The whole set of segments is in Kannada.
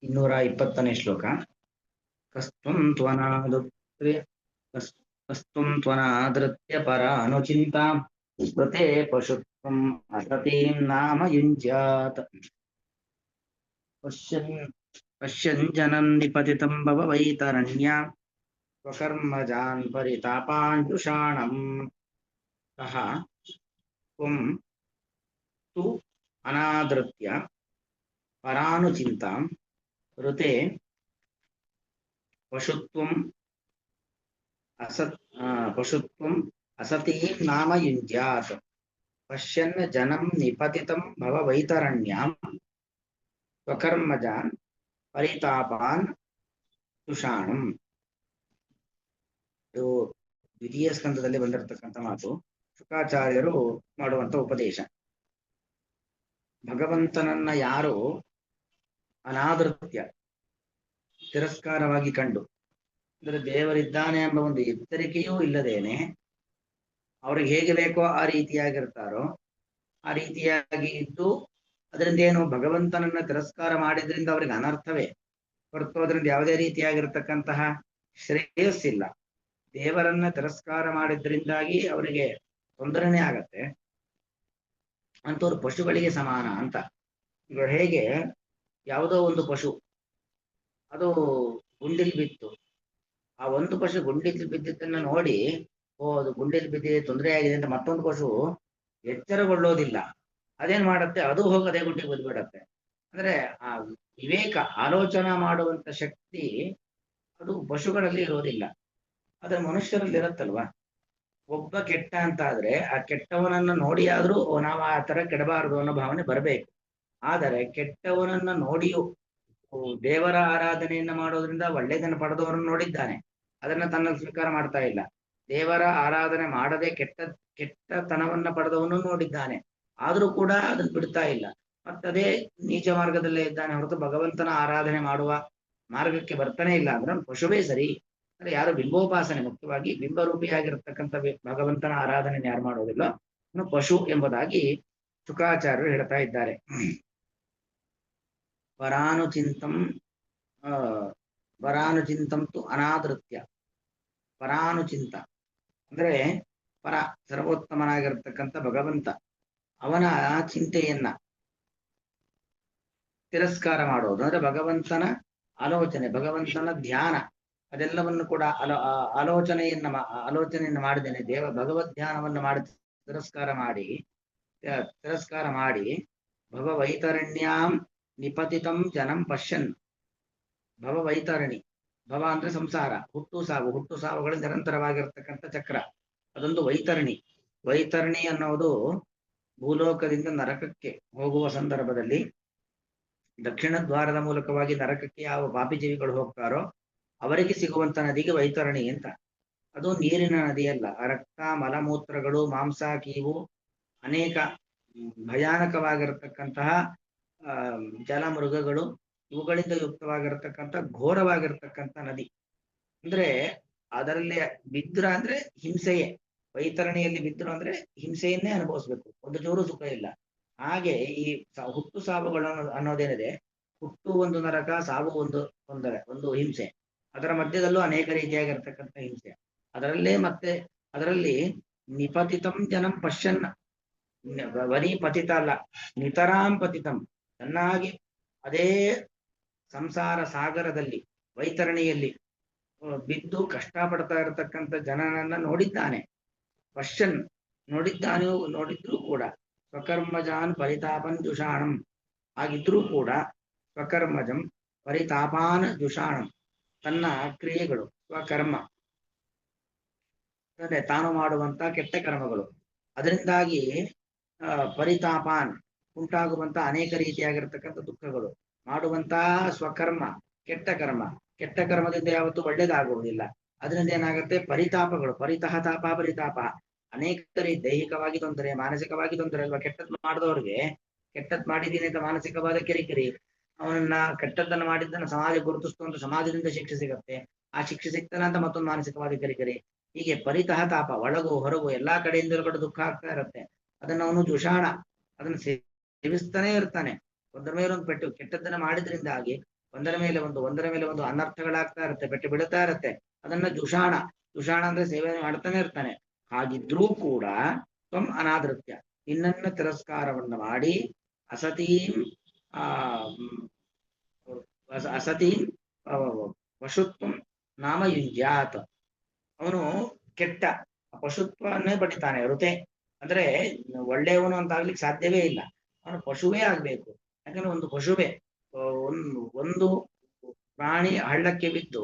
220ನೇ ಶ್ಲೋಕ. ಕಸ್ತ್ವಂ ತ್ವನಾದೃತ್ಯ ಕಸ್ತ್ವಂ ತ್ವನಾದೃತ್ಯ ಪರ ಅನುಚಿಂತಾಂ ಸ್ಮೃತೆ ಪಶುತ್ವಂ ಅಸತೀಂ ನಾಮ ಯುಂಜ್ಯಾತ್. ಪಶ್ಯನ್ ಜನಂ ನಿಪತಿತಂ ಭವ ವೈತರಣ್ಯ ಸ್ವಕರ್ಮಜಾನ್ ಪರಿತಾಪಾಂಜುಷಾಣಂ. ಸಹ ತ್ವಂ ತು ಅನಾದೃತ್ಯ ಪರಾನುಚಿಂತಾಂ ಋತೆ ಪಶುತ್ವಂ ಅಸತೀಂ ನಾಮ ಯುಂಜ್ಯಾತ್. ಪಶ್ಯನ್ ಜನಂ ನಿಪತಿತಂ ಭವ ವೈತರಣ್ಯಾಂ ಸ್ವಕರ್ಮಜಾನ್ ಪರಿತಾಪಾನ್ ತುಷಾಣಂ. ಇದು ದ್ವಿತೀಯ ಸ್ಕಂದದಲ್ಲಿ ಬಂದಿರತಕ್ಕಂಥ ಮಾತು. ಶುಕಾಚಾರ್ಯರು ಮಾಡುವಂತ ಉಪದೇಶ. ಭಗವಂತನನ್ನ ಯಾರು ಅನಾದೃತ್ಯ ತಿರಸ್ಕಾರವಾಗಿ ಕಂಡು, ಅಂದರೆ ದೇವರಿದ್ದಾನೆ ಎಂಬ ಒಂದು ಎಚ್ಚರಿಕೆಯೂ ಇಲ್ಲದೇನೆ ಅವ್ರಿಗೆ ಹೇಗೆ ಬೇಕೋ ಆ ರೀತಿಯಾಗಿರ್ತಾರೋ ಆ ರೀತಿಯಾಗಿ ಇದ್ದು, ಅದರಿಂದ ಏನು ಭಗವಂತನನ್ನ ತಿರಸ್ಕಾರ ಮಾಡಿದ್ರಿಂದ ಅವ್ರಿಗೆ ಅನರ್ಥವೇ ಹೊರತು ಅದರಿಂದ ಯಾವುದೇ ರೀತಿಯಾಗಿರ್ತಕ್ಕಂತಹ ಶ್ರೇಯಸ್ಸಿಲ್ಲ. ದೇವರನ್ನ ತಿರಸ್ಕಾರ ಮಾಡಿದ್ರಿಂದಾಗಿ ಅವರಿಗೆ ತೊಂದರೆನೇ ಆಗತ್ತೆ. ಅಂತವ್ರು ಪಶುಗಳಿಗೆ ಸಮಾನ ಅಂತ. ಈಗ ಹೇಗೆ ಯಾವುದೋ ಒಂದು ಪಶು ಅದು ಗುಂಡಿಲ್ ಬಿತ್ತು, ಆ ಒಂದು ಪಶು ಗುಂಡಿಲ್ ಬಿದ್ದಿದ್ದನ್ನ ನೋಡಿ ಅದು ಗುಂಡಿಲ್ ಬಿದ್ದಿದೆ, ತೊಂದರೆ ಆಗಿದೆ ಅಂತ ಮತ್ತೊಂದು ಪಶು ಎಚ್ಚರಗೊಳ್ಳೋದಿಲ್ಲ. ಅದೇನ್ ಮಾಡತ್ತೆ, ಅದು ಹೋಗಿ ಅದೇ ಗುಂಡಿಗೆ ಬಿದ್ಬಿಡತ್ತೆ. ಅಂದ್ರೆ ಆ ವಿವೇಕ, ಆಲೋಚನಾ ಮಾಡುವಂತ ಶಕ್ತಿ ಅದು ಪಶುಗಳಲ್ಲಿ ಇರೋದಿಲ್ಲ, ಆದ್ರೆ ಮನುಷ್ಯರಲ್ಲಿ ಇರತ್ತಲ್ವಾ. ಒಬ್ಬ ಕೆಟ್ಟ ಅಂತ ಆದ್ರೆ ಆ ಕೆಟ್ಟವನನ್ನ ನೋಡಿ ಆದ್ರೂ ನಾವು ಆ ತರ ಕೆಡಬಾರದು ಅನ್ನೋ ಭಾವನೆ ಬರಬೇಕು. ಆದರೆ ಕೆಟ್ಟವನನ್ನ ನೋಡಿಯೂ ದೇವರ ಆರಾಧನೆಯನ್ನ ಮಾಡೋದ್ರಿಂದ ಒಳ್ಳೆಯದನ್ನು ಪಡೆದವರನ್ನು ನೋಡಿದ್ದಾನೆ, ಅದನ್ನ ತನ್ನಲ್ಲಿ ಸ್ವೀಕಾರ ಮಾಡ್ತಾ ಇಲ್ಲ. ದೇವರ ಆರಾಧನೆ ಮಾಡದೆ ಕೆಟ್ಟತನವನ್ನ ಪಡೆದವನು ನೋಡಿದ್ದಾನೆ, ಆದ್ರೂ ಕೂಡ ಅದನ್ನ ಬಿಡ್ತಾ ಇಲ್ಲ. ಮತ್ತದೇ ನೀಚ ಮಾರ್ಗದಲ್ಲೇ ಇದ್ದಾನೆ ಹೊರತು ಭಗವಂತನ ಆರಾಧನೆ ಮಾಡುವ ಮಾರ್ಗಕ್ಕೆ ಬರ್ತಾನೆ ಇಲ್ಲ. ಅಂದ್ರೆ ಪಶುವೇ ಸರಿ. ಅಂದ್ರೆ ಯಾರು ಬಿಂಬೋಪಾಸನೆ, ಮುಖ್ಯವಾಗಿ ಬಿಂಬರೂಪಿಯಾಗಿರ್ತಕ್ಕಂಥ ಭಗವಂತನ ಆರಾಧನೆ ಯಾರು ಮಾಡೋದಿಲ್ಲ ಇನ್ನು ಪಶು ಎಂಬುದಾಗಿ ಶುಕಾಚಾರ್ಯರು ಹೇಳ್ತಾ ಇದ್ದಾರೆ. ಪರಾನುಚಿಂತಂ ತು ಅನಾದೃತ್ಯ. ಪರಾನುಚಿಂತ ಅಂದ್ರೆ ಪರ, ಸರ್ವೋತ್ತಮನಾಗಿರ್ತಕ್ಕಂಥ ಭಗವಂತ, ಅವನ ಚಿಂತೆಯನ್ನ ತಿರಸ್ಕಾರ ಮಾಡೋದು ಅಂದ್ರೆ ಭಗವಂತನ ಆಲೋಚನೆ, ಭಗವಂತನ ಧ್ಯಾನ, ಅದೆಲ್ಲವನ್ನು ಕೂಡ ಆಲೋಚನೆಯನ್ನು ಮಾಡಿದ್ದೇನೆ. ಭಗವದ್ ಧ್ಯಾನವನ್ನು ಮಾಡಿ ತಿರಸ್ಕಾರ ಮಾಡಿ ಭವವೈತರಣ್ಯಾಂ ನಿಪತಿತಂ ಜನಂ ಪಶ್ಯನ್. ಭವವೈತರಣಿ, ಭವ ಅಂದ್ರೆ ಸಂಸಾರ, ಹುಟ್ಟು ಸಾವುಗಳು ನಿರಂತರವಾಗಿರ್ತಕ್ಕಂಥ ಚಕ್ರ, ಅದೊಂದು ವೈತರಣಿ. ವೈತರಣಿ ಅನ್ನೋದು ಭೂಲೋಕದಿಂದ ನರಕಕ್ಕೆ ಹೋಗುವ ಸಂದರ್ಭದಲ್ಲಿ ದಕ್ಷಿಣ ದ್ವಾರದ ಮೂಲಕವಾಗಿ ನರಕಕ್ಕೆ ಯಾವ ಪಾಪಿ ಜೀವಿಗಳು ಹೋಗ್ತಾರೋ ಅವರಿಗೆ ಸಿಗುವಂತ ನದಿಗೆ ವೈತರಣಿ ಅಂತ. ಅದು ನೀರಿನ ನದಿಯಲ್ಲ. ರಕ್ತ, ಮಲಮೂತ್ರಗಳು, ಮಾಂಸ, ಕೀವು, ಅನೇಕ ಭಯಾನಕವಾಗಿರತಕ್ಕಂತಹ ಜಲ ಮೃಗಗಳು, ಇವುಗಳಿಂದ ಯುಕ್ತವಾಗಿರತಕ್ಕಂಥ ಘೋರವಾಗಿರ್ತಕ್ಕಂಥ ನದಿ. ಅಂದ್ರೆ ಅದರಲ್ಲಿ ಬಿದ್ರ ಅಂದ್ರೆ ಹಿಂಸೆಯೇ. ವೈತರಣಿಯಲ್ಲಿ ಬಿದ್ರು ಅಂದ್ರೆ ಹಿಂಸೆಯನ್ನೇ ಅನುಭವಿಸ್ಬೇಕು, ಒಂದು ಚೂರು ಸುಖ ಇಲ್ಲ. ಹಾಗೆ ಈ ಹುಟ್ಟು ಸಾವುಗಳು ಅನ್ನೋದೇನಿದೆ, ಹುಟ್ಟು ಒಂದು ನರಕ, ಸಾವು ಒಂದು ತೊಂದರೆ, ಒಂದು ಹಿಂಸೆ. ಅದರ ಮಧ್ಯದಲ್ಲೂ ಅನೇಕ ರೀತಿಯಾಗಿರ್ತಕ್ಕಂಥ ಹಿಂಸೆ. ಅದರಲ್ಲಿ ನಿಪತಿತಂ ಜನಂ ಪಶ್ಯನ್, ಬರೀ ಪತಿತ ಅಲ್ಲ, ನಿತರಾಂ ಪತಿತಂ, ಚೆನ್ನಾಗಿ ಅದೇ ಸಂಸಾರ ಸಾಗರದಲ್ಲಿ ವೈತರಣಿಯಲ್ಲಿ ಬಿದ್ದು ಕಷ್ಟಪಡ್ತಾ ಇರತಕ್ಕಂಥ ಜನನನ್ನ ನೋಡಿದ್ದಾನೆ. ಪಶ್ಯನ್ ನೋಡಿದ್ರೂ ಕೂಡ ಸ್ವಕರ್ಮಜಾನ್ ಪರಿತಾಪನ್ ಜುಷಾಣಂ, ಆಗಿದ್ರೂ ಕೂಡ ಸ್ವಕರ್ಮಜಂ ಪರಿತಾಪಾನ್ ಜುಷಾಣಂ, ತನ್ನ ಕ್ರಿಯೆಗಳು, ಸ್ವಕರ್ಮ ಅಂದ್ರೆ ತಾನು ಮಾಡುವಂತ ಕೆಟ್ಟ ಕರ್ಮಗಳು, ಅದರಿಂದಾಗಿ ಪರಿತಾಪಾನ್ ಉಂಟಾಗುವಂತ ಅನೇಕ ರೀತಿಯಾಗಿರ್ತಕ್ಕಂಥ ದುಃಖಗಳು, ಮಾಡುವಂತಹ ಸ್ವಕರ್ಮ ಕೆಟ್ಟ ಕರ್ಮದಿಂದ ಯಾವತ್ತೂ ಒಳ್ಳೇದಾಗುವುದಿಲ್ಲ. ಅದರಿಂದ ಏನಾಗುತ್ತೆ, ಪರಿತಾಪಗಳು, ಪರಿತಃ ತಾಪ ಪರಿತಾಪ, ಅನೇಕ ದೈಹಿಕವಾಗಿ ತೊಂದರೆ, ಮಾನಸಿಕವಾಗಿ ತೊಂದರೆ ಅಲ್ವಾ. ಕೆಟ್ಟದ್ ಮಾಡಿದವ್ರಿಗೆ, ಕೆಟ್ಟದ್ ಮಾಡಿದ್ದೀನಿ ಅಂತ ಮಾನಸಿಕವಾದ ಕಿರಿಕಿರಿ, ಅವನನ್ನ ಕೆಟ್ಟದ್ದನ್ನು ಮಾಡಿದ್ದನ್ನು ಸಮಾಜ ಗುರುತಿಸ್ತು ಅಂತ ಸಮಾಜದಿಂದ ಶಿಕ್ಷೆ ಸಿಗತ್ತೆ, ಆ ಶಿಕ್ಷೆ ಸಿಗ್ತಾನ ಅಂತ ಮತ್ತೊಂದು ಮಾನಸಿಕವಾದ ಕಿರಿಕಿರಿ. ಹೀಗೆ ಪರಿತಃ ತಾಪ, ಒಳಗು ಹೊರಗು ಎಲ್ಲಾ ಕಡೆಯಿಂದಲೂ ಕೂಡ ದುಃಖ ಆಗ್ತಾ ಇರುತ್ತೆ. ಅದನ್ನು ಅವನು ಜುಷಾಣ, ಅದನ್ನು ಸೇವಿಸ್ತಾನೆ ಇರ್ತಾನೆ. ಒಂದ್ರ ಮೇಲೊಂದು ಪೆಟ್ಟು ಕೆಟ್ಟದ್ದನ್ನ ಮಾಡಿದ್ರಿಂದಾಗಿ ಒಂದರ ಮೇಲೆ ಒಂದು ಅನರ್ಥಗಳಾಗ್ತಾ ಇರುತ್ತೆ, ಪೆಟ್ಟು ಬಿಡುತ್ತಾ ಇರುತ್ತೆ. ಅದನ್ನ ಜುಷಾಣ ಅಂದ್ರೆ ಸೇವನೆ ಮಾಡ್ತಾನೆ ಇರ್ತಾನೆ. ಹಾಗಿದ್ರೂ ಕೂಡ ತ್ವಂ ಅನಾದೃತ್ಯ, ನಿನ್ನನ್ನ ತಿರಸ್ಕಾರವನ್ನು ಮಾಡಿ ಅಸತೀಂ ಆ ಅಸತೀಂ ಪಶುತ್ವಂ ನಾಮ ಯುಂಜ್ಯಾತ್, ಅವನು ಕೆಟ್ಟ ಪಶುತ್ವನ್ನೇ ಪಡಿತಾನೆ. ಋತೆ ಅಂದ್ರೆ ಒಳ್ಳೆಯವನು ಅಂತ ಆಗ್ಲಿಕ್ಕೆ ಸಾಧ್ಯವೇ ಇಲ್ಲ, ಅವನು ಪಶುವೇ ಆಗ್ಬೇಕು. ಯಾಕಂದ್ರೆ ಒಂದು ಪಶುವೇ, ಒಂದು ಪ್ರಾಣಿ ಹಳ್ಳಕ್ಕೆ ಬಿದ್ದು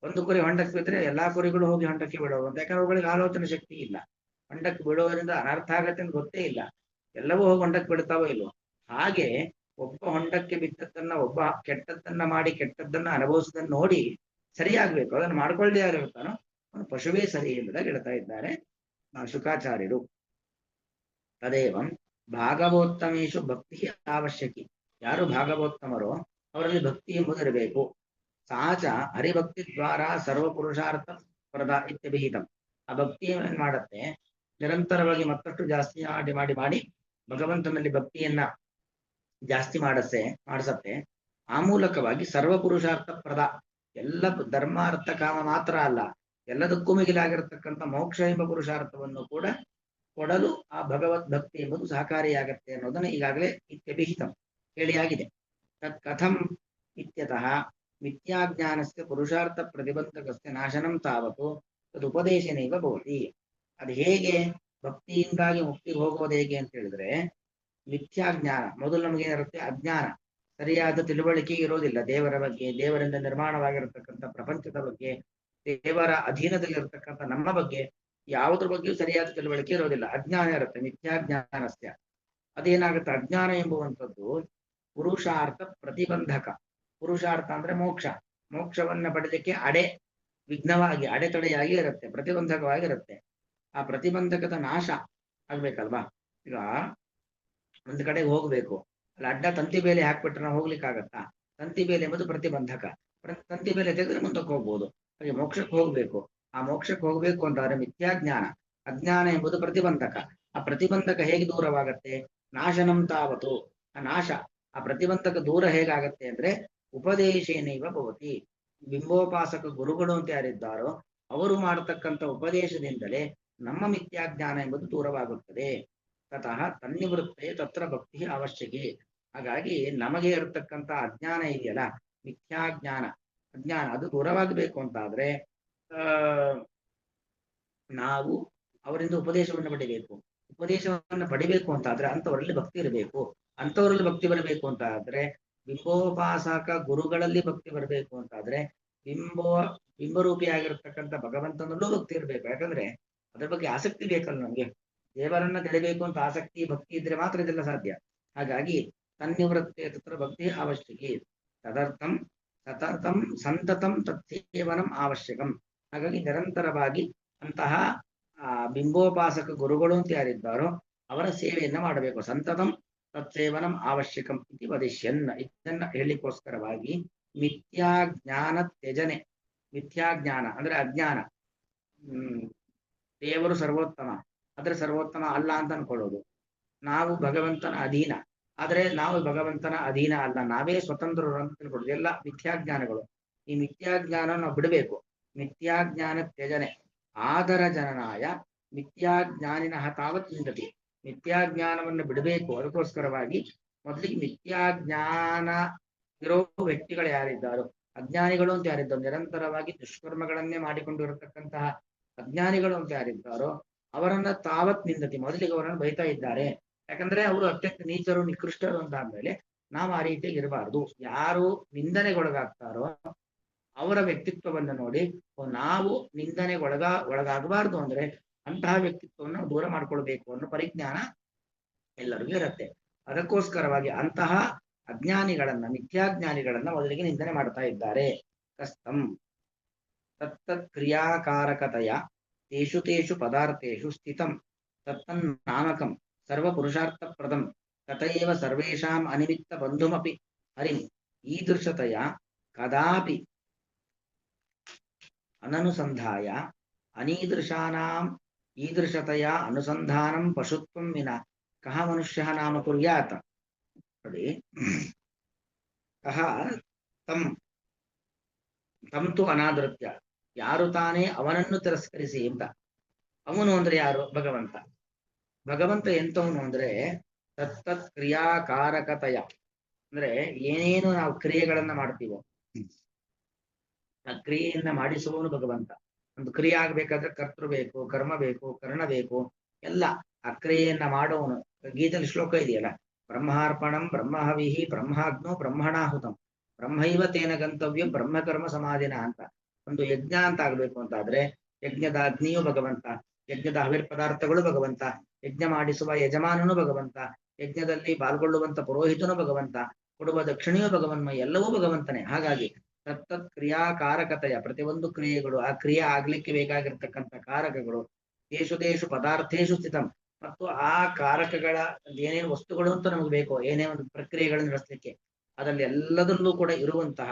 ಒಂದು ಕುರಿ ಹೊಂಡಕ್ಕೆ ಬಿದ್ದರೆ ಎಲ್ಲಾ ಕುರಿಗಳು ಹೋಗಿ ಹೊಂಡಕ್ಕೆ ಬಿಡೋದು ಅಂತ. ಯಾಕಂದ್ರೆ ಅವುಗಳಿಗೆ ಆಲೋಚನೆ ಶಕ್ತಿ ಇಲ್ಲ. ಹೊಂಡಕ್ಕೆ ಬಿಡೋದ್ರಿಂದ ಅನರ್ಥ ಆಗತ್ತೆ ಅಂತ ಗೊತ್ತೇ ಇಲ್ಲ, ಎಲ್ಲವೂ ಹೋಗಿ ಹೊಂಡಕ್ಕೆ ಬಿಡ್ತಾವೋ ಇಲ್ವೋ. ಹಾಗೆ ಒಬ್ಬ ಹೊಂಡಕ್ಕೆ ಬಿದ್ದದ್ದನ್ನ, ಒಬ್ಬ ಕೆಟ್ಟದ್ದನ್ನ ಮಾಡಿ ಕೆಟ್ಟದ್ದನ್ನ ಅನುಭವಿಸದನ್ನ ನೋಡಿ ಸರಿಯಾಗ್ಬೇಕು. ಅದನ್ನು ಮಾಡ್ಕೊಳ್ಳದೆ ಯಾರಿರ್ತಾನೋ ಅವನು ಪಶುವೇ ಸರಿ ಎಂಬುದಾಗಿ ಹೇಳ್ತಾ ಇದ್ದಾರೆ ಶುಕಾಚಾರ್ಯರು. ತದೇವಂ ಭಾಗವೋತ್ತಮೇಶು ಭಕ್ತಿ ಅವಶ್ಯಕಿ, ಯಾರು ಭಾಗವೋತ್ತಮರೋ ಅವರಲ್ಲಿ ಭಕ್ತಿ ಎಂಬುದಿರಬೇಕು. ಸಾಚ ಹರಿಭಕ್ತಿ ದ್ವಾರ ಸರ್ವ ಪುರುಷಾರ್ಥ ಪ್ರದ ಇತ್ಯಭಿಹಿತಂ. ಆ ಭಕ್ತಿ ಏನ್ ಮಾಡುತ್ತೆ, ನಿರಂತರವಾಗಿ ಮತ್ತಷ್ಟು ಜಾಸ್ತಿ ಮಾಡಿ ಮಾಡಿ ಮಾಡಿ ಭಗವಂತನಲ್ಲಿ ಭಕ್ತಿಯನ್ನ ಜಾಸ್ತಿ ಮಾಡಿಸತ್ತೆ. ಆ ಮೂಲಕವಾಗಿ ಸರ್ವ ಪುರುಷಾರ್ಥ ಪ್ರದ, ಎಲ್ಲ ಧರ್ಮ ಅರ್ಥ ಕಾಮ ಮಾತ್ರ ಅಲ್ಲ, ಎಲ್ಲದಕ್ಕೂ ಮಿಗಿಲಾಗಿರತಕ್ಕಂಥ ಮೋಕ್ಷ ಎಂಬ ಪುರುಷಾರ್ಥವನ್ನು ಕೂಡ ಕೊಡಲು ಆ ಭಗವದ್ ಭಕ್ತಿ ಎಂಬುದು ಸಹಕಾರಿಯಾಗತ್ತೆ ಅನ್ನೋದನ್ನು ಈಗಾಗಲೇ ಇತ್ಯಭಿಹಿತಂ ಹೇಳಿಯಾಗಿದೆ. ತತ್ ಕಥಂ ಇತ್ಯತಃ ಮಿಥ್ಯಾಜ್ಞಾನಸ್ಯ ಪುರುಷಾರ್ಥ ಪ್ರತಿಬಂಧಕಸ್ಯ ನಾಶನಂ ತಾವತ್ತು ತದುಪದೇಶನೇವ ಭವತಿ. ಅದು ಹೇಗೆ ಭಕ್ತಿಯಿಂದಾಗಿ ಮುಕ್ತಿಗೆ ಹೋಗೋದು ಹೇಗೆ ಅಂತ ಹೇಳಿದ್ರೆ, ಮಿಥ್ಯಾಜ್ಞಾನ ಮೊದಲು ನಮಗೇನಿರುತ್ತೆ, ಅಜ್ಞಾನ, ಸರಿಯಾದ ತಿಳುವಳಿಕೆ ಇರೋದಿಲ್ಲ ದೇವರ ಬಗ್ಗೆ, ದೇವರಿಂದ ನಿರ್ಮಾಣವಾಗಿರತಕ್ಕಂಥ ಪ್ರಪಂಚದ ಬಗ್ಗೆ, ದೇವರ ಅಧೀನದಲ್ಲಿರತಕ್ಕಂಥ ನಮ್ಮ ಬಗ್ಗೆ ಯಾವುದ್ರ ಬಗ್ಗೆಯೂ ಸರಿಯಾದ ತಿಳುವಳಿಕೆ ಇರೋದಿಲ್ಲ, ಅಜ್ಞಾನ ಇರುತ್ತೆ. ಮಿಥ್ಯಾಜ್ಞಾನಸ್ಯ ಅದೇನಾಗುತ್ತೆ, ಅಜ್ಞಾನ ಎಂಬುವಂಥದ್ದು ಪುರುಷಾರ್ಥ ಪ್ರತಿಬಂಧಕ. ಪುರುಷಾರ್ಥ ಅಂದ್ರೆ ಮೋಕ್ಷ, ಮೋಕ್ಷವನ್ನ ಪಡೆಯಲಿಕ್ಕೆ ವಿಘ್ನವಾಗಿ ಅಡೆತಡೆಯಾಗಿ ಇರುತ್ತೆ, ಪ್ರತಿಬಂಧಕವಾಗಿರುತ್ತೆ. ಆ ಪ್ರತಿಬಂಧಕದ ನಾಶ ಆಗ್ಬೇಕಲ್ವಾ. ಈಗ ಒಂದು ಕಡೆಗೆ ಹೋಗ್ಬೇಕು, ಅಲ್ಲಿ ಅಡ್ಡ ತಂತಿ ಬೇಲೆ ಹಾಕ್ಬಿಟ್ರೆ ನಾವು ಹೋಗ್ಲಿಕ್ಕಾಗತ್ತಾ? ತಂತಿ ಬೇಲೆ ಎಂಬುದು ಪ್ರತಿಬಂಧಕ, ತಂತಿ ಬೇಲೆ ತೆಗೆದ್ರೆ ಮುಂದಕ್ಕೆ ಹೋಗ್ಬೋದು. ಹಾಗೆ ಮೋಕ್ಷಕ್ಕೆ ಹೋಗ್ಬೇಕು, ಆ ಮೋಕ್ಷಕ್ಕೆ ಹೋಗ್ಬೇಕು ಅಂತಾದ್ರೆ ಮಿಥ್ಯಾಜ್ಞಾನ, ಅಜ್ಞಾನ ಎಂಬುದು ಪ್ರತಿಬಂಧಕ. ಆ ಪ್ರತಿಬಂಧಕ ಹೇಗೆ ದೂರವಾಗತ್ತೆ, ನಾಶನಂ ತಾವತು, ಆ ನಾಶ, ಆ ಪ್ರತಿಬಂಧಕ ದೂರ ಹೇಗಾಗತ್ತೆ ಅಂದ್ರೆ ಉಪದೇಶೇನೈವ ಭವತಿ. ಬಿಂಬೋಪಾಸಕ ಗುರುಗಳು ಅಂತ ಯಾರಿದ್ದಾರೋ ಅವರು ಮಾಡತಕ್ಕಂಥ ಉಪದೇಶದಿಂದಲೇ ನಮ್ಮ ಮಿಥ್ಯಾಜ್ಞಾನ ಎಂಬುದು ದೂರವಾಗುತ್ತದೆ. ತತಃ ತನ್ನಿವೃತ್ತೆ ತತ್ರ ಭಕ್ತಿ ಅವಶ್ಯಕಿ. ಹಾಗಾಗಿ ನಮಗೆ ಇರತಕ್ಕಂಥ ಅಜ್ಞಾನ ಇದೆಯಲ್ಲ, ಮಿಥ್ಯಾಜ್ಞಾನ, ಅಜ್ಞಾನ, ಅದು ದೂರವಾಗಬೇಕು ಅಂತಾದ್ರೆ ನಾವು ಅವರಿಂದ ಉಪದೇಶವನ್ನು ಪಡಿಬೇಕು. ಉಪದೇಶವನ್ನು ಪಡಿಬೇಕು ಅಂತಾದ್ರೆ ಅಂಥವರಲ್ಲಿ ಭಕ್ತಿ ಇರಬೇಕು. ಅಂಥವರಲ್ಲಿ ಭಕ್ತಿ ಬರಬೇಕು ಅಂತ ಆದ್ರೆ, ಬಿಂಬೋಪಾಸಕ ಗುರುಗಳಲ್ಲಿ ಭಕ್ತಿ ಬರಬೇಕು ಅಂತಾದ್ರೆ ಬಿಂಬರೂಪಿಯಾಗಿರ್ತಕ್ಕಂಥ ಭಗವಂತನಲ್ಲೂ ಭಕ್ತಿ ಇರಬೇಕು. ಯಾಕಂದ್ರೆ ಅದ್ರ ಬಗ್ಗೆ ಆಸಕ್ತಿ ಬೇಕಲ್ಲ ನಮ್ಗೆ, ದೇವರನ್ನ ತಿಳಿಬೇಕು ಅಂತ ಆಸಕ್ತಿ ಭಕ್ತಿ ಇದ್ರೆ ಮಾತ್ರ ಇದೆಲ್ಲ ಸಾಧ್ಯ. ಹಾಗಾಗಿ ತನ್ನಿವೃತ್ತೆ ತತ್ರ ಭಕ್ತಿ ಅವಶ್ಯಕಿ. ತದರ್ಥಂ ಸತತಂ ಸಂತತಂ ತತ್ಸೇವನಂ ಅವಶ್ಯಕಂ. ಹಾಗಾಗಿ ನಿರಂತರವಾಗಿ ಅಂತಹ ಬಿಂಬೋಪಾಸಕ ಗುರುಗಳು ಅಂತ ಯಾರಿದ್ದಾರೋ ಅವರ ಸೇವೆಯನ್ನ ಮಾಡಬೇಕು. ಸಂತತಂ ತತ್ಸೇವನಂ ಅವಶ್ಯಕಂ ಇತಿ ವದಿಷ್ಯನ್. ಇದನ್ನ ಹೇಳಿಕೋಸ್ಕರವಾಗಿ ಮಿಥ್ಯಾಜ್ಞಾನ ತ್ಯಜನೆ. ಮಿಥ್ಯಾಜ್ಞಾನ ಅಂದ್ರೆ ಅಜ್ಞಾನ, ದೇವರು ಸರ್ವೋತ್ತಮ ಆದ್ರೆ ಸರ್ವೋತ್ತಮ ಅಲ್ಲ ಅಂತ ಅನ್ಕೊಳ್ಳೋದು, ನಾವು ಭಗವಂತನ ಅಧೀನ ಆದ್ರೆ ನಾವು ಭಗವಂತನ ಅಧೀನ ಅಲ್ಲ, ನಾವೇ ಸ್ವತಂತ್ರರು ಅಂತ ತಿಳ್ಕೊಳ್ಳೋದು, ಎಲ್ಲ ಮಿಥ್ಯಾಜ್ಞಾನಗಳು. ಈ ಮಿಥ್ಯಾಜ್ಞಾನ ನಾವು ಬಿಡಬೇಕು. ಮಿಥ್ಯಾಜ್ಞಾನ ತ್ಯಜನೆ ಆದರ ಜನನಾಯ ಮಿಥ್ಯಾಜ್ಞಾನಿನಃ ತಾವತ್ ನಿಂದತಿ. ಮಿಥ್ಯಾಜ್ಞಾನವನ್ನು ಬಿಡಬೇಕು. ಅದಕ್ಕೋಸ್ಕರವಾಗಿ ಮೊದಲಿಗೆ ಮಿಥ್ಯಾಜ್ಞಾನ ಇರೋ ವ್ಯಕ್ತಿಗಳು ಯಾರಿದ್ದಾರೋ, ಅಜ್ಞಾನಿಗಳು ಅಂತ ಯಾರಿದ್ದಾರೋ, ನಿರಂತರವಾಗಿ ದುಷ್ಕರ್ಮಗಳನ್ನೇ ಮಾಡಿಕೊಂಡಿರತಕ್ಕಂತಹ ಅಜ್ಞಾನಿಗಳು ಅಂತ ಯಾರಿದ್ದಾರೋ ಅವರನ್ನ ತಾವತ್ ನಿಂದತಿ, ಮೊದಲಿಗೆ ಅವರನ್ನು ಬೈತಾ ಇದ್ದಾರೆ. ಯಾಕಂದ್ರೆ ಅವರು ಅತ್ಯಂತ ನೀಚರು ನಿಕೃಷ್ಟರು ಅಂತ ಆದ್ಮೇಲೆ ನಾವು ಆ ರೀತಿಯಾಗಿ ಇರಬಾರ್ದು. ಯಾರು ನಿಂದನೆಗೊಳಗಾಗ್ತಾರೋ ಅವರ ವ್ಯಕ್ತಿತ್ವವನ್ನು ನೋಡಿ ನಾವು ಒಳಗಾಗಬಾರ್ದು ಅಂದ್ರೆ ಅಂತಹ ವ್ಯಕ್ತಿತ್ವವನ್ನು ದೂರ ಮಾಡ್ಕೊಳ್ಬೇಕು ಅನ್ನೋ ಪರಿಜ್ಞಾನ ಎಲ್ಲರಿಗೂ ಇರುತ್ತೆ. ಅದಕ್ಕೋಸ್ಕರವಾಗಿ ಅಂತಹ ಅಜ್ಞಾನಿಗಳನ್ನ, ಮಿಥ್ಯಾಜ್ಞಾನಿಗಳನ್ನ ಮೊದಲಿಗೆ ನಿಂದನೆ ಮಾಡ್ತಾ ಇದ್ದಾರೆ. ಕಸ್ತಂ ತತ್ತತ್ ಕ್ರಿಯಾಕಾರಕತೆಯ ತೇಷು ತೇಷು ಪದಾರ್ಥೇಷು ಸ್ಥಿತಂ ತತ್ತನ್ನಾಮಕಂ ಸರ್ವ ಪುರುಷಾರ್ಥಪ್ರದಂ ತಥೈವ ಸರ್ವೇಷಾಂ ಅನಿಮಿತ್ತ ಬಂಧುಮಪಿ ಹರಿಂ ಈದೃಶತೆಯ ಕದಾಪಿ ಅನನುಸಂಧಾಯ ಅನೀದೃಶಾನಾಂ ಈದೃಶತೆಯ ಅನುಸಂಧಾನಂ ಪಶುತ್ವಂ ವಿನ ಕಹ ಮನುಷ್ಯ ನಾಮ ಕುರ್ಯಾತ್. ನೋಡಿ, ಕಹ ತಮ್ ತಂತು ಅನಾದೃತ್ಯ, ಯಾರು ತಾನೇ ಅವನನ್ನು ತಿರಸ್ಕರಿಸಿ ಅಂತ. ಅವನು ಅಂದ್ರೆ ಯಾರು? ಭಗವಂತ. ಭಗವಂತ ಎಂತವನು ಅಂದ್ರೆ ತತ್ತತ್ ಕ್ರಿಯಾಕಾರಕತೆಯ, ಅಂದ್ರೆ ಏನೇನು ನಾವು ಕ್ರಿಯೆಗಳನ್ನ ಮಾಡ್ತೀವೋ ಆ ಕ್ರಿಯೆಯನ್ನ ಮಾಡಿಸುವವನು ಭಗವಂತ. ಒಂದು ಕ್ರಿಯೆ ಆಗ್ಬೇಕಾದ್ರೆ ಕರ್ತೃ ಬೇಕು, ಕರ್ಮ ಬೇಕು, ಕರ್ಣ ಬೇಕು, ಎಲ್ಲ ಆ ಕ್ರಿಯೆಯನ್ನ ಮಾಡೋವನು. ಗೀತೆಯಲ್ಲಿ ಶ್ಲೋಕ ಇದೆಯಲ್ಲ, ಬ್ರಹ್ಮಾರ್ಪಣಂ ಬ್ರಹ್ಮಹವಿಹಿ ಬ್ರಹ್ಮಾಗ್ನೋ ಬ್ರಹ್ಮಣಾಹುತಂ ಬ್ರಹ್ಮೈವ ತೇನ ಗಂತವ್ಯಂ ಬ್ರಹ್ಮಕರ್ಮ ಸಮಾಧಿನ ಅಂತ. ಒಂದು ಯಜ್ಞ ಅಂತ ಆಗ್ಬೇಕು ಅಂತಾದ್ರೆ ಯಜ್ಞದ ಅಗ್ನಿಯೂ ಭಗವಂತ, ಯಜ್ಞದ ಹವಿರ್ ಪದಾರ್ಥಗಳು ಭಗವಂತ, ಯಜ್ಞ ಮಾಡಿಸುವ ಯಜಮಾನನು ಭಗವಂತ, ಯಜ್ಞದಲ್ಲಿ ಪಾಲ್ಗೊಳ್ಳುವಂತ ಪುರೋಹಿತನು ಭಗವಂತ, ಕೊಡುವ ದಕ್ಷಿಣೆಯೂ ಭಗವನ್ಮಯ, ಎಲ್ಲವೂ ಭಗವಂತನೇ. ಹಾಗಾಗಿ ತತ್ತತ್ ಕ್ರಿಯಾಕಾರಕತೆಯ, ಪ್ರತಿಯೊಂದು ಕ್ರಿಯೆಗಳು ಆ ಕ್ರಿಯೆ ಆಗ್ಲಿಕ್ಕೆ ಬೇಕಾಗಿರ್ತಕ್ಕಂಥ ಕಾರಕಗಳು ದೇಶು ದೇಶು ಪದಾರ್ಥೇಶು ಸ್ಥಿತಂ, ಮತ್ತು ಆ ಕಾರಕಗಳ ಏನೇನು ವಸ್ತುಗಳು ಅಂತ ನಮಗೆ ಬೇಕೋ, ಏನೇ ಒಂದು ಪ್ರಕ್ರಿಯೆಗಳನ್ನು ನಡೆಸಲಿಕ್ಕೆ ಅದರಲ್ಲಿ ಎಲ್ಲದರಲ್ಲೂ ಕೂಡ ಇರುವಂತಹ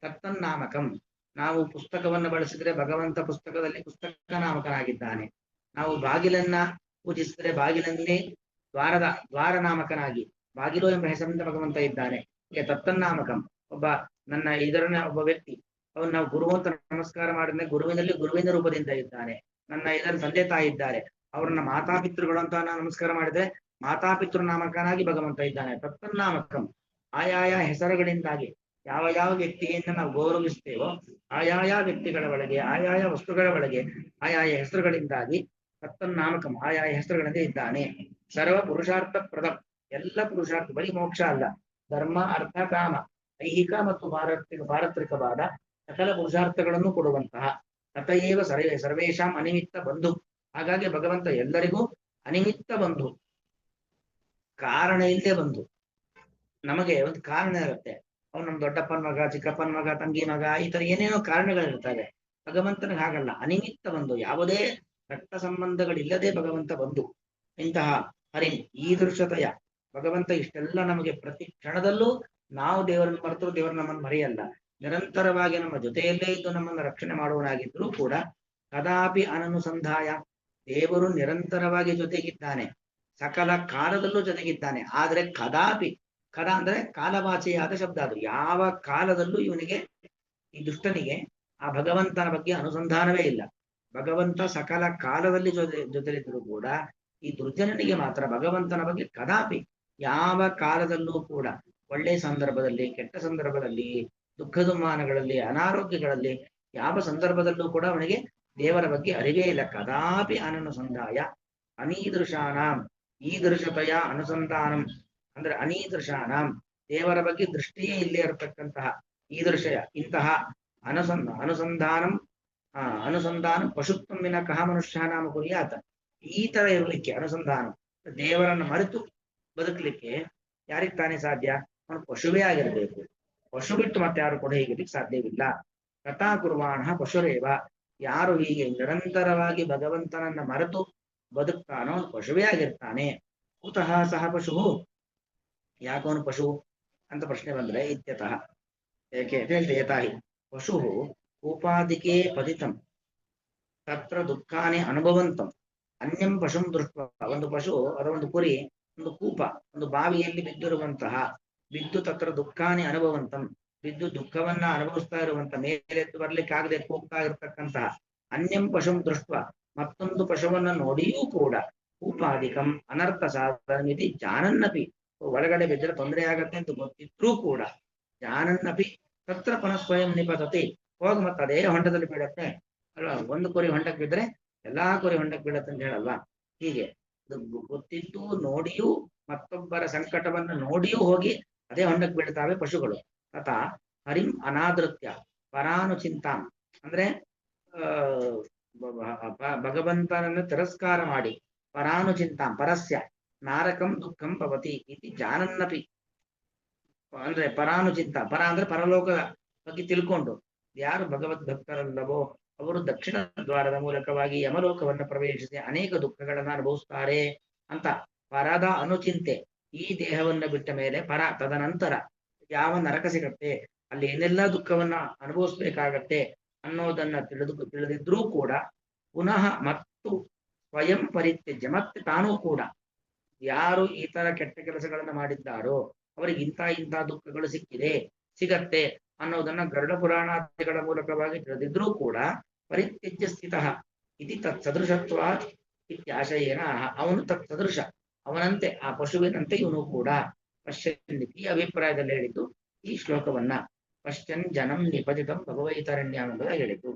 ತತ್ತನ್ನಾಮಕಂ. ನಾವು ಪುಸ್ತಕವನ್ನು ಬಳಸಿದ್ರೆ ಭಗವಂತ ಪುಸ್ತಕದಲ್ಲಿ ಪುಸ್ತಕ ನಾಮಕನಾಗಿದ್ದಾನೆ. ನಾವು ಬಾಗಿಲನ್ನ ಪೂಜಿಸಿದ್ರೆ ಬಾಗಿಲನ್ನೇ ದ್ವಾರ ನಾಮಕನಾಗಿ ಬಾಗಿಲು ಎಂಬ ಹೆಸರಿನಿಂದ ಭಗವಂತ ಇದ್ದಾನೆ. ಹೀಗೆ ತತ್ತನ್ನಾಮಕಂ. ಒಬ್ಬ ವ್ಯಕ್ತಿ ಅವನು ನಾವು ಗುರು ಅಂತ ನಮಸ್ಕಾರ ಮಾಡಿದ್ರೆ ಗುರುವಿನಲ್ಲಿ ಗುರುವಿನ ರೂಪದಿಂದ ಇದ್ದಾನೆ. ಇದರ ತಂದೆ ತಾಯಿ ಇದ್ದಾರೆ, ಅವರನ್ನ ಮಾತಾಪಿತೃಗಳು ಅಂತ ನಾವು ನಮಸ್ಕಾರ ಮಾಡಿದ್ರೆ ಮಾತಾಪಿತೃ ನಾಮಕನಾಗಿ ಭಗವಂತ ಇದ್ದಾನೆ. ತತ್ತನ್ನಾಮಕಂ. ಆಯಾಯ ಹೆಸರುಗಳಿಂದಾಗಿ ಯಾವ ಯಾವ ವ್ಯಕ್ತಿಯಿಂದ ನಾವು ಗೌರವಿಸ್ತೇವೋ ಆಯಾಯ ವ್ಯಕ್ತಿಗಳ ಒಳಗೆ, ಆಯಾಯ ವಸ್ತುಗಳ ಒಳಗೆ, ಆಯಾಯ ಹೆಸರುಗಳಿಂದಾಗಿ ತತ್ತನ್ನಾಮಕಂ, ಆಯಾಯ ಹೆಸರುಗಳಿಂದ ಇದ್ದಾನೆ. ಸರ್ವ ಪುರುಷಾರ್ಥ ಪ್ರದಂ, ಎಲ್ಲ ಪುರುಷಾರ್ಥ, ಬರೀ ಮೋಕ್ಷ ಅಲ್ಲ, ಧರ್ಮ ಅರ್ಥ ಕಾಮ ಐಹಿಕ ಮತ್ತು ಪಾರತ್ರಿಕವಾದ ಸಕಲ ಪುರುಷಾರ್ಥಗಳನ್ನು ಕೊಡುವಂತಹ ತಥೈವ ಸರ್ವೇಶಾಂ ಅನಿಮಿತ್ತ ಬಂಧು. ಹಾಗಾಗಿ ಭಗವಂತ ಎಲ್ಲರಿಗೂ ಅನಿಮಿತ್ತ ಬಂಧು, ಕಾರಣ ಇಲ್ಲದೆ ಬಂಧು. ನಮಗೆ ಒಂದು ಕಾರಣ ಇರುತ್ತೆ, ಅವ್ನು ನಮ್ ದೊಡ್ಡಪ್ಪನ ಮಗ, ಚಿಕ್ಕಪ್ಪನ ಮಗ, ತಂಗಿ ಮಗ, ಈ ತರ ಏನೇನೋ ಕಾರಣಗಳಿರ್ತವೆ. ಭಗವಂತನಿಗೆ ಹಾಗಲ್ಲ, ಅನಿಮಿತ್ತ ಬಂಧು, ಯಾವುದೇ ರಕ್ತ ಸಂಬಂಧಗಳಿಲ್ಲದೆ ಭಗವಂತ ಬಂಧು. ಇಂತಹ ಹರಿ ಈದೃಶತೆಯ ಭಗವಂತ ಇಷ್ಟೆಲ್ಲ ನಮಗೆ ಪ್ರತಿ ಕ್ಷಣದಲ್ಲೂ, ನಾವು ದೇವರನ್ನು ಮರೆತರೂ ದೇವರು ನಮ್ಮನ್ನು ಮರೆಯಲ್ಲ, ನಿರಂತರವಾಗಿ ನಮ್ಮ ಜೊತೆಯಲ್ಲೇ ಇದ್ದು ನಮ್ಮನ್ನು ರಕ್ಷಣೆ ಮಾಡುವನಾಗಿದ್ರೂ ಕೂಡ ಕದಾಪಿ ಅನನುಸಂಧಾಯ, ದೇವರು ನಿರಂತರವಾಗಿ ಜೊತೆಗಿದ್ದಾನೆ, ಸಕಲ ಕಾಲದಲ್ಲೂ ಜೊತೆಗಿದ್ದಾನೆ. ಆದ್ರೆ ಕದಾಪಿ, ಕದ ಅಂದ್ರೆ ಕಾಲವಾಚಿಯಾದ ಶಬ್ದ, ಅದು ಯಾವ ಕಾಲದಲ್ಲೂ ಇವನಿಗೆ, ಈ ದುಷ್ಟನಿಗೆ ಆ ಭಗವಂತನ ಬಗ್ಗೆ ಅನುಸಂಧಾನವೇ ಇಲ್ಲ. ಭಗವಂತ ಸಕಲ ಕಾಲದಲ್ಲಿ ಜೊತೆಲಿದ್ದರೂ ಕೂಡ ಈ ದುರ್ಜನನಿಗೆ ಮಾತ್ರ ಭಗವಂತನ ಬಗ್ಗೆ ಕದಾಪಿ ಯಾವ ಕಾಲದಲ್ಲೂ ಕೂಡ, ಒಳ್ಳೆ ಸಂದರ್ಭದಲ್ಲಿ, ಕೆಟ್ಟ ಸಂದರ್ಭದಲ್ಲಿ, ದುಃಖ ದುಮ್ಮಾನಗಳಲ್ಲಿ, ಅನಾರೋಗ್ಯಗಳಲ್ಲಿ, ಯಾವ ಸಂದರ್ಭದಲ್ಲೂ ಕೂಡ ಅವನಿಗೆ ದೇವರ ಬಗ್ಗೆ ಅರಿವೇ ಇಲ್ಲ. ಕದಾಪಿ ಅನನುಸಂಧಾಯ ಅನೀದೃಶಾನಾಂ, ಈದೃಶತೆಯ ಅನುಸಂಧಾನಂ ಅಂದ್ರೆ ಅನೀದೃಶಾನಾಂ, ದೇವರ ಬಗ್ಗೆ ದೃಷ್ಟಿಯೇ ಇಲ್ಲೇ ಇರತಕ್ಕಂತಹ ಈದೃಶಯ, ಇಂತಹ ಅನುಸಂಧಾನ ಪಶುತ್ವಮಿನ ಕಹ ಮನುಷ್ಯನಾಮ ಕುರಿಯಾತ. ಈ ತರ ಇರಲಿಕ್ಕೆ ಅನುಸಂಧಾನ, ದೇವರನ್ನು ಮರೆತು ಬದುಕಲಿಕ್ಕೆ ಯಾರಿಗೆ ತಾನೇ ಸಾಧ್ಯ? ಅವನು ಪಶುವೇ ಆಗಿರಬೇಕು. ಪಶು ಬಿಟ್ಟು ಮತ್ತೆ ಯಾರು ಕೂಡ ಹೀಗಿರ್ಲಿಕ್ಕೆ ಸಾಧ್ಯವಿಲ್ಲ. ಕಥಾ ಕುರ್ವಾಣ ಪಶುರೇವ, ಯಾರು ಹೀಗೆ ನಿರಂತರವಾಗಿ ಭಗವಂತನನ್ನ ಮರೆತು ಬದುಕ್ತಾನೋ ಅವನು ಪಶುವೇ ಆಗಿರ್ತಾನೆ. ಕುತಃ ಸಹ ಪಶು, ಯಾಕವನು ಪಶು ಅಂತ ಪ್ರಶ್ನೆ ಬಂದ್ರೆ ಇತ್ಯತಃ, ಏಕೆ ಯಥಾಹಿ ಪಶು ಕೂಪಾದಿಕೆ ಪತಿತಂ ತತ್ರ ದುಃಖಾನೇ ಅನುಭವಂತಂ ಅನ್ಯಂ ಪಶುಂ ದೃಷ್ಟ. ಒಂದು ಪಶು, ಅದರ ಒಂದು ಕುರಿ, ಒಂದು ಕೂಪ, ಒಂದು ಬಾವಿಯಲ್ಲಿ ಬಿದ್ದು ತತ್ರ ದುಃಖಾನೇ ಅನುಭವಂತಂ, ಬಿದ್ದು ದುಃಖವನ್ನ ಅನುಭವಿಸ್ತಾ ಇರುವಂತ, ಮೇಲೆತ್ತು ಬರ್ಲಿಕ್ಕೆ ಆಗದೆ ಹೋಗ್ತಾ ಇರತಕ್ಕಂತಹ ಅನ್ಯಂ ಪಶುಂ ದೃಷ್ಟ, ಮತ್ತೊಂದು ಪಶುವನ್ನ ನೋಡಿಯೂ ಕೂಡ ಕೂಪಾದಿಕಂ ಅನರ್ಥ ಸಾಧನಮಿತಿ ಜಾನನ್ನಪಿ, ಒಳಗಡೆ ಬಿದ್ದರೆ ತೊಂದರೆ ಆಗತ್ತೆ ಅಂತ ಗೊತ್ತಿದ್ರೂ ಕೂಡ ಜಾನನ್ನಪಿ ತತ್ರ ಪುನಃ ಸ್ವಯಂ ನಿಪತತಿ, ಹೋಗಿ ಮತ್ತೆ ಅದೇ ಹೊಂಡದಲ್ಲಿ ಬೀಳತ್ತೆ ಅಲ್ವಾ. ಒಂದು ಕುರಿ ಹೊಂಡಕ್ಕೆ ಬಿದ್ರೆ ಎಲ್ಲಾ ಕುರಿ ಹೊಂಡಕ್ಕೆ ಬೀಳತ್ತೆ ಅಂತ ಹೇಳಲ್ವಾ. ಹೀಗೆ ಗೊತ್ತಿದ್ದು ನೋಡಿಯೂ, ಮತ್ತೊಬ್ಬರ ಸಂಕಟವನ್ನು ನೋಡಿಯೂ ಹೋಗಿ ಅದೇ ಹೊಂಡಕ್ಕೆ ಬೀಳ್ತಾವೆ ಪಶುಗಳು. ತಥಾ ಹರಿಂ ಅನಾದೃತ್ಯ ಪರಾನುಚಿಂತಾಂ, ಅಂದ್ರೆ ಭಗವಂತನನ್ನು ತಿರಸ್ಕಾರ ಮಾಡಿ, ಪರಾನುಚಿಂತಾಂ ಪರಸ್ಯ ನಾರಕಂ ದುಃಖಂ ಭವತಿ ಇತಿ ಜಾನನ್ನಪಿ, ಅಂದ್ರೆ ಪರಾನುಚಿಂತ, ಪರ ಅಂದ್ರೆ ಪರಲೋಕದ ಬಗ್ಗೆ ತಿಳ್ಕೊಂಡು, ಯಾರು ಭಗವದ್ ಭಕ್ತರಲ್ಲವೋ ಅವರು ದಕ್ಷಿಣ ದ್ವಾರದ ಮೂಲಕವಾಗಿ ಯಮಲೋಕವನ್ನು ಪ್ರವೇಶಿಸಿ ಅನೇಕ ದುಃಖಗಳನ್ನು ಅನುಭವಿಸ್ತಾರೆ ಅಂತ. ಪರದ ಅನುಚಿಂತೆ, ಈ ದೇಹವನ್ನ ಬಿಟ್ಟ ಮೇಲೆ ಪರ, ತದನಂತರ ಯಾವ ನರಕ ಸಿಗತ್ತೆ, ಅಲ್ಲಿ ಏನೆಲ್ಲ ದುಃಖವನ್ನ ಅನುಭವಿಸ್ಬೇಕಾಗತ್ತೆ ಅನ್ನೋದನ್ನ ತಿಳಿದಿದ್ರೂ ಕೂಡ ಪುನಃ ಮತ್ತು ಸ್ವಯಂ ಪರಿತ್ಯಜ್ಯ, ಮತ್ತೆ ತಾನೂ ಕೂಡ ಯಾರು ಈ ತರ ಕೆಟ್ಟ ಕೆಲಸಗಳನ್ನ ಮಾಡಿದ್ದಾರೋ ಅವರಿಗೆ ಇಂಥ ದುಃಖಗಳು ಸಿಗತ್ತೆ ಅನ್ನೋದನ್ನ ಗರುಡ ಪುರಾಣಾದಿಗಳ ಮೂಲಕವಾಗಿ ತಿಳಿದಿದ್ರೂ ಕೂಡ ಪರಿತ್ಯಜ್ಯ ಸ್ಥಿತಃ ಇತಿ ತತ್ಸದೃಶತ್ವ ಇತ್ಯಾಶಯೇನ ಅವನು ತತ್ಸದೃಶ, ಅವನಂತೆ ಆ ಪಶುವಿನಂತೆ ಇವನು ಕೂಡ ಪಶ್ಯನ್ ಈ ಅಭಿಪ್ರಾಯದಲ್ಲಿ ಹೇಳಿದ್ದು ಈ ಶ್ಲೋಕವನ್ನ. ಪಶ್ಯನ್ ಜನಂ ನಿಪತಿತಂ ಭಗವೈತರಣ್ಯ ಎಂಬುದಾಗಿ ಹೇಳಿತು.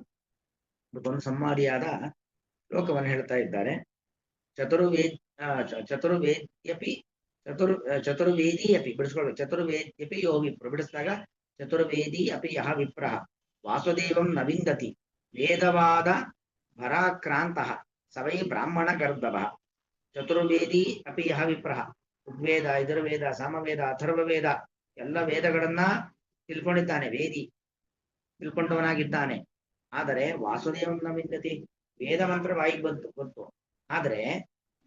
ಇದೊಂದು ಸಂವಾದಿಯಾದ ಶ್ಲೋಕವನ್ನು ಹೇಳ್ತಾ ಇದ್ದಾರೆ. ಚತುರ್ವೇದ್ ಚತುರ್ವೇದ್ಯಪಿ ಚತುರ್ವೇದಿ ಅಪಿ ಬಿಡಿಸ್ಕೊಳ್ಳಿ. ಚತುರ್ವೇದ್ಯಪಿ ಯೋ ವಿಪ್ರ ಬಿಡಿಸಿದಾಗ ಚತುರ್ವೇದಿ ಅಪಿ ಯಹ ವಿಪ್ರ ವಾಸುದೇವಂ ನ ವಿಂದತಿ ವೇದವಾದ ಭರಾಕ್ರಾಂತ ಸವೈ ಬ್ರಾಹ್ಮಣ ಗರ್ಧವ. ಚತುರ್ವೇದಿ ಅಪಿ ಯಹ ವಿಪ್ರ, ಋಗ್ವೇದ ಯಜುರ್ವೇದ ಸಾಮವೇದ ಅಥರ್ವವೇದ ಎಲ್ಲ ವೇದಗಳನ್ನ ತಿಳ್ಕೊಂಡಿದ್ದಾನೆ, ವೇದಿ ತಿಳ್ಕೊಂಡವನಾಗಿದ್ದಾನೆ. ಆದರೆ ವಾಸುದೇವಂ ನ ವಿಂದತಿ, ವೇದ ಮಂತ್ರ ಬಾಯಿಗೆ ಗೊತ್ತು, ಆದರೆ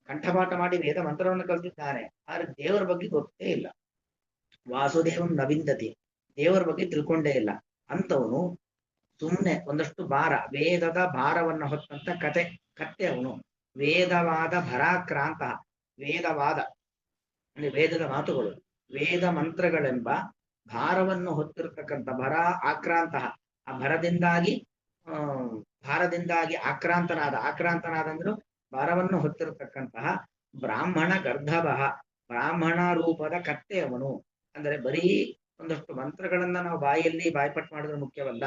ಕಂಠಪಾಠ ಮಾಡಿ ವೇದ ಮಂತ್ರವನ್ನು ಕಲಿತಿದ್ದಾನೆ, ಆದ್ರೆ ದೇವರ ಬಗ್ಗೆ ಗೊತ್ತೇ ಇಲ್ಲ. ವಾಸುದೇವಂ ನ ವಿಂದತಿ, ದೇವರ ಬಗ್ಗೆ ತಿಳ್ಕೊಂಡೇ ಇಲ್ಲ ಅಂತವನು ಸುಮ್ಮನೆ ಒಂದಷ್ಟು ಭಾರ, ವೇದದ ಭಾರವನ್ನು ಹೊತ್ತಂತ ಕತ್ತೆ ಅವನು. ವೇದವಾದ ಭರಾಕ್ರಾಂತ, ವೇದವಾದ ಅಂದ್ರೆ ವೇದದ ಮಾತುಗಳು, ವೇದ ಮಂತ್ರಗಳೆಂಬ ಭಾರವನ್ನು ಹೊತ್ತಿರತಕ್ಕಂಥ ಭರ ಆಕ್ರಾಂತ, ಆ ಭಾರದಿಂದಾಗಿ ಆಕ್ರಾಂತನಾದ ಅಂದ್ರು ಭಾರವನ್ನು ಹೊತ್ತಿರತಕ್ಕಂತಹ ಬ್ರಾಹ್ಮಣ ಗರ್ಧಭ, ಬ್ರಾಹ್ಮಣ ರೂಪದ ಕತ್ತೆ ಅವನು. ಅಂದರೆ ಬರೀ ಒಂದಷ್ಟು ಮಂತ್ರಗಳನ್ನ ನಾವು ಬಾಯಿಯಲ್ಲಿ ಬಾಯ್ಪಾಟ್ ಮಾಡಿದ್ರೆ ಮುಖ್ಯವಲ್ಲ,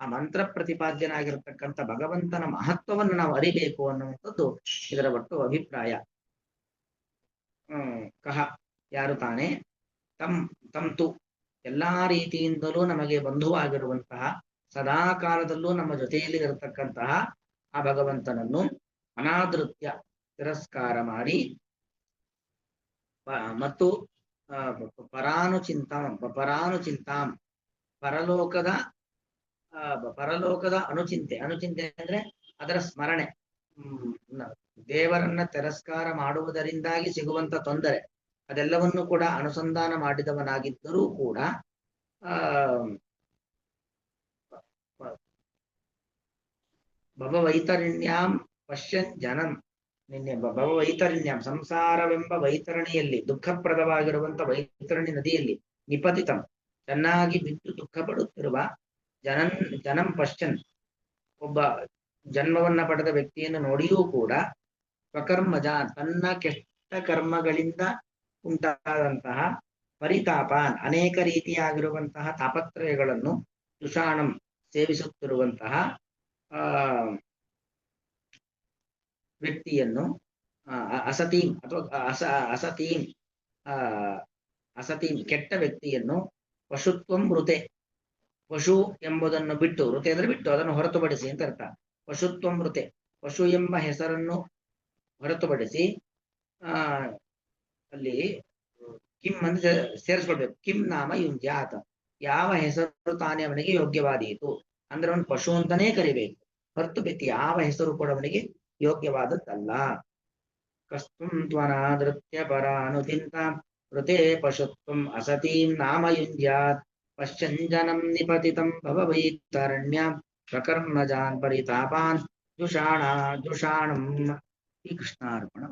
ಆ ಮಂತ್ರ ಪ್ರತಿಪಾದ್ಯನಾಗಿರತಕ್ಕಂಥ ಭಗವಂತನ ಮಹತ್ವವನ್ನು ನಾವು ಅರಿಬೇಕು ಅನ್ನುವಂಥದ್ದು ಇದರ ಒಟ್ಟು ಅಭಿಪ್ರಾಯ. ಕಹ ಯಾರು ತಾನೇ, ತಂತು ಎಲ್ಲಾ ರೀತಿಯಿಂದಲೂ ನಮಗೆ ಬಂಧುವಾಗಿರುವಂತಹ, ಸದಾ ಕಾಲದಲ್ಲೂ ನಮ್ಮ ಜೊತೆಯಲ್ಲಿ ಇರತಕ್ಕಂತಹ ಆ ಭಗವಂತನನ್ನು ಅನಾದೃತ್ಯ ತಿರಸ್ಕಾರ ಮಾಡಿ ಮತ್ತು ಪರಾನುಚಿಂತಾಂ ಪರಲೋಕದ ಅನುಚಿಂತೆ ಅಂದ್ರೆ ಅದರ ಸ್ಮರಣೆ, ದೇವರನ್ನ ತಿರಸ್ಕಾರ ಮಾಡುವುದರಿಂದಾಗಿ ಸಿಗುವಂತ ತೊಂದರೆ ಅದೆಲ್ಲವನ್ನು ಕೂಡ ಅನುಸಂಧಾನ ಮಾಡಿದವನಾಗಿದ್ದರೂ ಕೂಡ ಭವವೈತರಣ್ಯಾಂ ಪಶ್ಯನ್ ಜನಂ, ನಿನ್ನೆ ಭವವೈತರಣ್ಯಂ ಸಂಸಾರವೆಂಬ ವೈತರಣಿಯಲ್ಲಿ, ದುಃಖಪ್ರದವಾಗಿರುವಂತ ವೈತರಣಿ ನದಿಯಲ್ಲಿ ನಿಪತಿತಂ ಚೆನ್ನಾಗಿ ಬಿದ್ದು ದುಃಖ ಪಡುತ್ತಿರುವ ಜನಂ ಪಶ್ಚನ್, ಒಬ್ಬ ಜನ್ಮವನ್ನ ಪಡೆದ ವ್ಯಕ್ತಿಯನ್ನು ನೋಡಿಯೂ ಕೂಡ ಸ್ವಕರ್ಮಜ ತನ್ನ ಕೆಟ್ಟ ಕರ್ಮಗಳಿಂದ ಉಂಟಾದಂತಹ ಪರಿತಾಪಾನ್ ಅನೇಕ ರೀತಿಯಾಗಿರುವಂತಹ ತಾಪತ್ರಯಗಳನ್ನು ತುಷಾಣಂ ಸೇವಿಸುತ್ತಿರುವಂತಹ ವ್ಯಕ್ತಿಯನ್ನು ಅಸತೀಂ ಅಥವಾ ಅಸತೀಂ ಕೆಟ್ಟ ವ್ಯಕ್ತಿಯನ್ನು ಪಶುತ್ವಂ ವೃತೆ, ಪಶು ಎಂಬುದನ್ನು ಬಿಟ್ಟು, ವೃತೆ ಅಂದ್ರೆ ಬಿಟ್ಟು, ಅದನ್ನು ಹೊರತುಪಡಿಸಿ ಅಂತ ಅರ್ಥ. ಪಶುತ್ವಂ ವೃತೆ, ಪಶು ಎಂಬ ಹೆಸರನ್ನು ಹೊರತುಪಡಿಸಿ ಅಲ್ಲಿ ಕಿಂ ಅಂದ್ರೆ ಸೇರಿಸ್ಕೊಳ್ಬೇಕು. ಕಿಂ ನಾಮ ಯುಂಜಾತ, ಯಾವ ಹೆಸರು ತಾನೇ ಅವನಿಗೆ ಯೋಗ್ಯವಾದೀತು ಅಂದ್ರೆ ಅವನು ಪಶು ಅಂತಾನೇ ಕರಿಬೇಕು, ಹೊರತು ಬಿಟ್ಟು ಯಾವ ಹೆಸರು ಕೂಡ ಅವನಿಗೆ ಯೋಗ್ಯವಾದದ್ದಲ್ಲ. ಕಸ್ತುಂ ತ್ವನಾದೃತ್ಯ ಪರಾನುಚಿಂತಾಂ ವೃತೆ ಪಶುತ್ವಂ ಅಸತೀಂ ನಾಮ ಯುಂಜಾತ್ ಪಶ್ಯನ್ ಜನಂ ನಿಪತಿತಂ ಭವವೈತರಣ್ಯಾಂ ಸ್ವಕರ್ಮಜಾನ್ ಪರಿತಾಪಾನ್ ಜುಷಾಣಂ. ಈ ಕೃಷ್ಣಾರ್ಪಣ.